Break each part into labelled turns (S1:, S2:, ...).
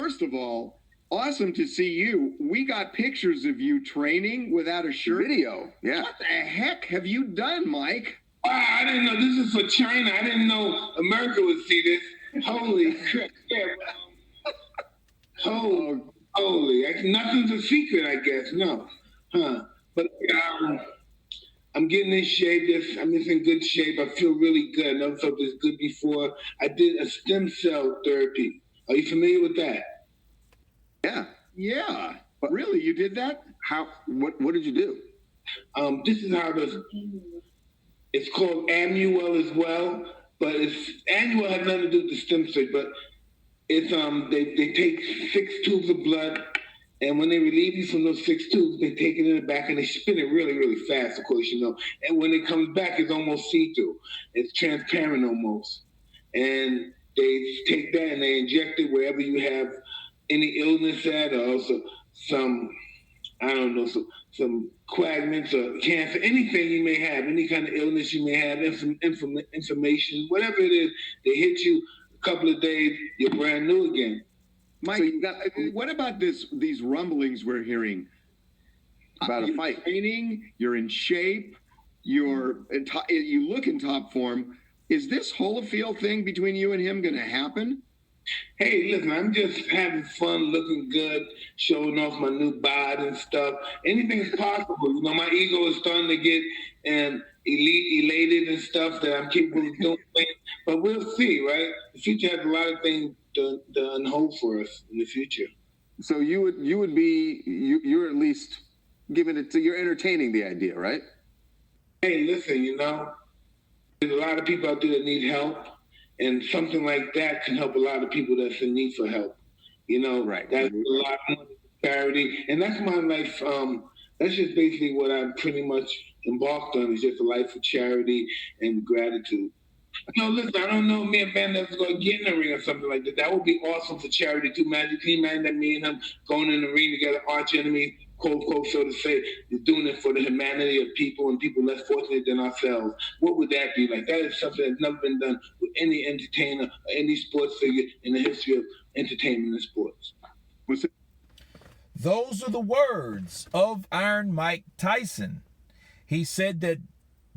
S1: First of all, awesome to see you. We got pictures of you training without a shirt.
S2: Video, yeah.
S1: What the heck have you done, Mike?
S3: Wow, I didn't know this is for China. I didn't know America would see this. Holy crap! Yeah, holy! Nothing's a secret, I guess. No, But I'm getting in shape. I'm just in good shape. I feel really good. I never felt this good before. I did a stem cell therapy. Are you familiar with that?
S1: Yeah. Really, you did that?
S2: How? What did you do?
S3: This is how it's called Amnuel as well, but Amnuel has nothing to do with the stem cell, but it's they take 6 tubes of blood, and when they relieve you from those 6 tubes, they take it in the back and they spin it really, really fast, of course, and when it comes back, it's almost see-through. It's transparent almost. And they take that and they inject it wherever you have any illness at, or also some coagulants or cancer, anything you may have, any kind of illness you may have, inflammation, whatever it is, they hit you a couple of days, you're brand new again.
S1: Mike, what about these rumblings we're hearing?
S2: About a fight.
S1: Training, you're in shape, you look in top form. Is this Holyfield thing between you and him going to happen?
S3: Hey, listen, I'm just having fun, looking good, showing off my new bod and stuff. Anything's possible. My ego is starting to get elated and stuff that I'm capable of doing things. But we'll see, right? The future has a lot of things to unfold for us in the future.
S2: So you're at least giving it to, you're entertaining the idea, right?
S3: Hey, listen, there's a lot of people out there that need help. And something like that can help a lot of people that's in need for help.
S2: Right.
S3: That's a lot of money for charity. And that's my life. That's just basically what I'm pretty much embarked on, is just a life of charity and gratitude. Listen, I don't know me and Van that's going to get in the ring or something like that. That would be awesome for charity too. Can you imagine that me and him going in the ring together, arch enemies, quote, so to say, is doing it for the humanity of people and people less fortunate than ourselves? What would that be like? That is something that's never been done with any entertainer or any sports figure in the history of entertainment and sports.
S4: Those are the words of Iron Mike Tyson. He said that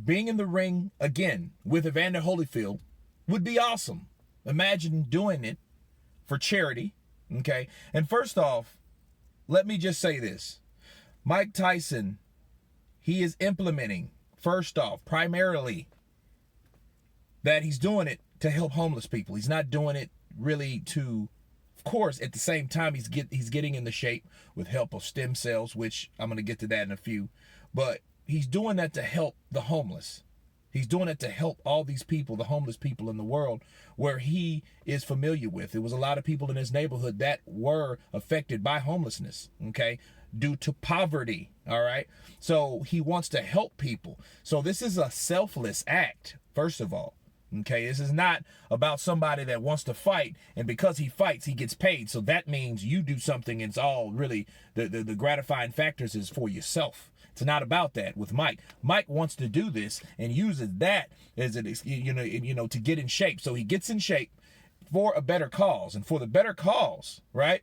S4: being in the ring again with Evander Holyfield would be awesome. Imagine doing it for charity, okay? And first off, let me just say this. Mike Tyson, he is implementing, first off, primarily, that he's doing it to help homeless people. He's not doing it really to, of course, at the same time, he's getting in the shape with help of stem cells, which I'm going to get to that in a few. But he's doing that to help the homeless. He's doing it to help all these people, the homeless people in the world, where he is familiar with. There was a lot of people in his neighborhood that were affected by homelessness, okay, due to poverty, all right? So he wants to help people. So this is a selfless act, first of all, okay? This is not about somebody that wants to fight, and because he fights, he gets paid. So that means you do something, and it's all really, the gratifying factors is for yourself. It's not about that with Mike. Mike wants to do this and uses that as to get in shape. So he gets in shape for a better cause, and for the better cause, right?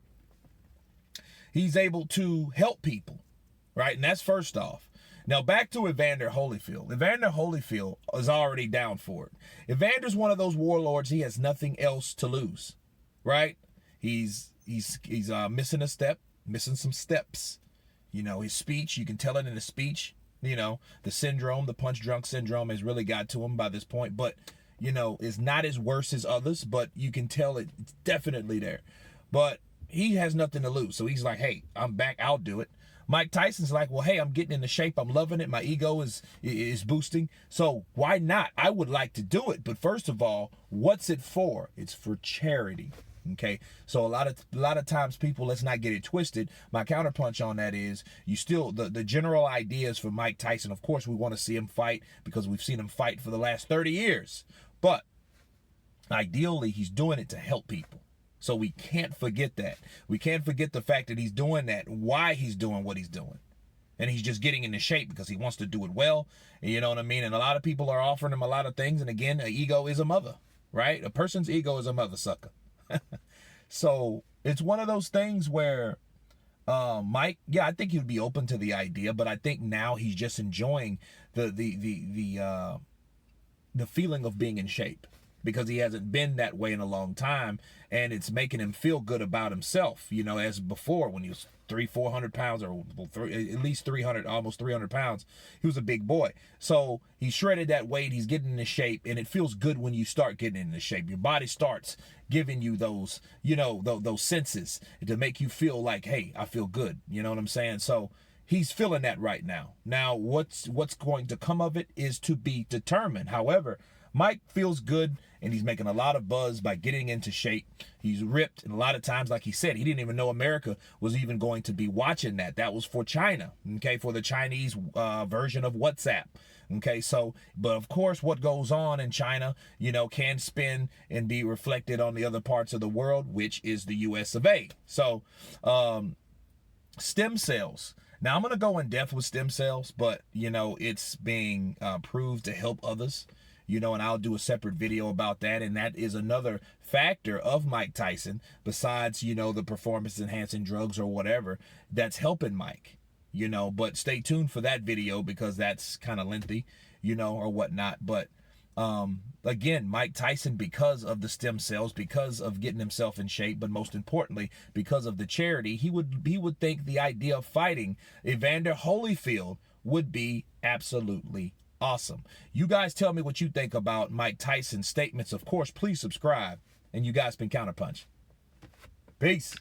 S4: He's able to help people, right? And that's first off. Now back to Evander Holyfield. Evander Holyfield is already down for it. Evander's one of those warlords. He has nothing else to lose, right? He's missing a step, missing some steps. His speech, you can tell it in his speech, the syndrome, the punch drunk syndrome has really got to him by this point, but, is not as worse as others, but you can tell it's definitely there. But he has nothing to lose. So he's like, hey, I'm back. I'll do it. Mike Tyson's like, well, hey, I'm getting into shape. I'm loving it. My ego is boosting. So why not? I would like to do it. But first of all, what's it for? It's for charity. Okay, so a lot of times people, let's not get it twisted. My counterpunch on that is the general ideas for Mike Tyson. Of course, we want to see him fight because we've seen him fight for the last 30 years. But ideally, he's doing it to help people. So we can't forget that. We can't forget the fact that he's doing that, why he's doing what he's doing. And he's just getting into shape because he wants to do it well. You know what I mean? And a lot of people are offering him a lot of things. And again, an ego is a mother, right? A person's ego is a mother sucker. So it's one of those things where Mike, yeah, I think he would be open to the idea, but I think now he's just enjoying the feeling of being in shape, because he hasn't been that way in a long time, and it's making him feel good about himself, you know, as before when he was 400 pounds, or at least 300, almost 300 pounds. He was a big boy. So he shredded that weight, he's getting into shape, and it feels good when you start getting into shape. Your body starts giving you those, you know, those senses to make you feel like, hey, I feel good. You know what I'm saying? So he's feeling that right now. Now, what's going to come of it is to be determined. However, Mike feels good, and he's making a lot of buzz by getting into shape. He's ripped, and a lot of times, like he said, he didn't even know America was even going to be watching that. That was for China, okay, for the Chinese version of WhatsApp. Okay, so, but of course, what goes on in China, you know, can spin and be reflected on the other parts of the world, which is the US of A. So, stem cells. Now, I'm going to go in depth with stem cells, but, you know, it's being proved to help others, you know, and I'll do a separate video about that. And that is another factor of Mike Tyson, besides, you know, the performance enhancing drugs or whatever, that's helping Mike, you know. But stay tuned for that video, because that's kind of lengthy, you know, or whatnot. But again, Mike Tyson, because of the stem cells, because of getting himself in shape, but most importantly, because of the charity, he would think the idea of fighting Evander Holyfield would be absolutely awesome. You guys tell me what you think about Mike Tyson's statements. Of course, please subscribe, and you guys been Counterpunch. Peace.